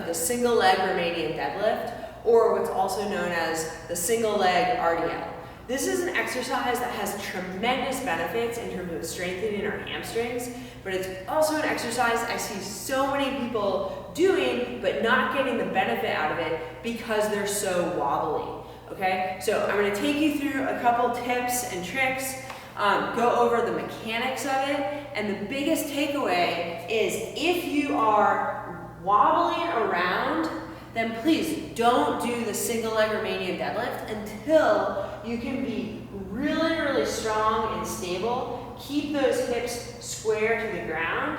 the single leg Romanian deadlift, or what's also known as the single leg RDL. This is an exercise that has tremendous benefits in terms of strengthening our hamstrings, but it's also an exercise I see so many people doing but not getting the benefit out of it because they're so wobbly. Okay, so I'm going to take you through a couple tips and tricks, go over the mechanics of it, and the biggest takeaway is if you are wobbling around, then please don't do the single leg Romanian deadlift until you can be really, really strong and stable. Keep those hips square to the ground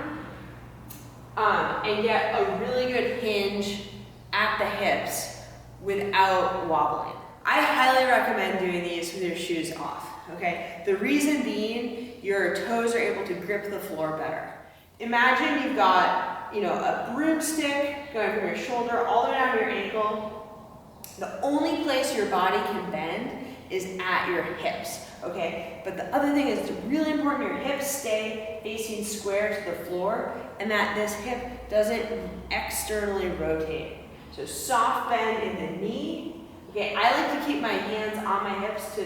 and get a really good hinge at the hips without wobbling. I highly recommend doing these with your shoes off, okay? The reason being, your toes are able to grip the floor better. Imagine you've got, a broomstick going from your shoulder all the way down to your ankle. The only place your body can bend is at your hips, okay? But the other thing is it's really important your hips stay facing square to the floor and that this hip doesn't externally rotate. So soft bend in the knee. Okay, I like to keep my hands on my hips to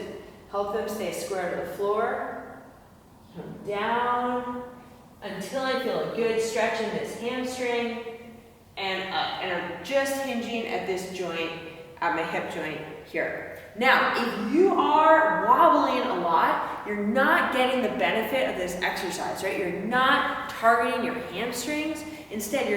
help them stay square to the floor. Come down until I feel a good stretch in this hamstring and up. And I'm just hinging at this joint, at my hip joint here. Now, if you are wobbling a lot, you're not getting the benefit of this exercise, right? You're not targeting your hamstrings. Instead,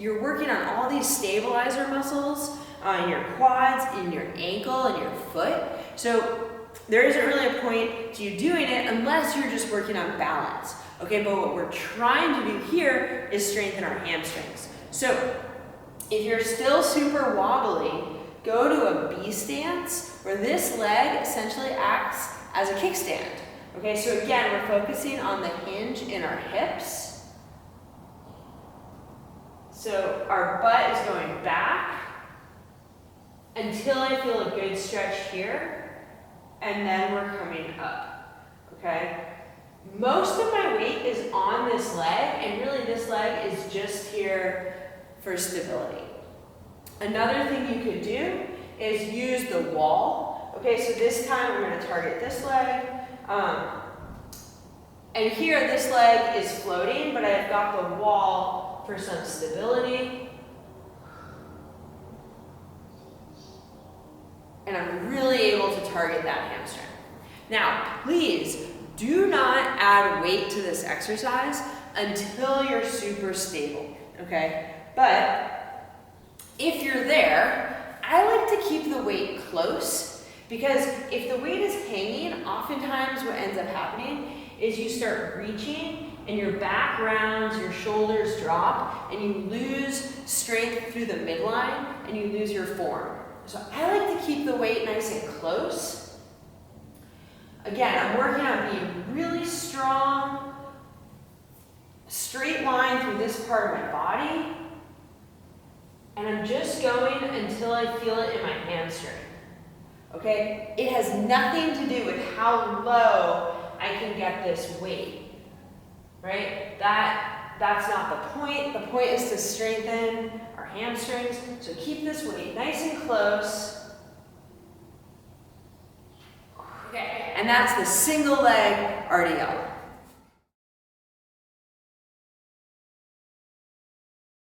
you're working on all these stabilizer muscles in your quads, in your ankle, and your foot. So there isn't really a point to you doing it unless you're just working on balance. Okay, but what we're trying to do here is strengthen our hamstrings. So if you're still super wobbly, go to a B stance where this leg essentially acts as a kickstand. Okay, so again, we're focusing on the hinge in our hips. So our butt is going back until I feel a good stretch here, and then we're coming up, okay? Most of my weight is on this leg, and really this leg is just here for stability. Another thing you could do is use the wall. Okay, so this time we're going to target this leg. And here this leg is floating, but I've got the wall for some stability. And I'm really able to target that hamstring. Now, please do not add weight to this exercise until you're super stable, okay? But if you're there, I like to keep the weight close because if the weight is hanging, oftentimes what ends up happening is you start reaching and your back rounds, your shoulders drop, and you lose strength through the midline and you lose your form. So I like to keep the weight nice and close. Again, I'm working on being really strong, straight line through this part of my body, and I'm just going until I feel it in my hamstring. Okay? It has nothing to do with how low I can get this weight, right? That's not the point. The point is to strengthen our hamstrings. So keep this weight nice and close. Okay, and that's the single leg RDL.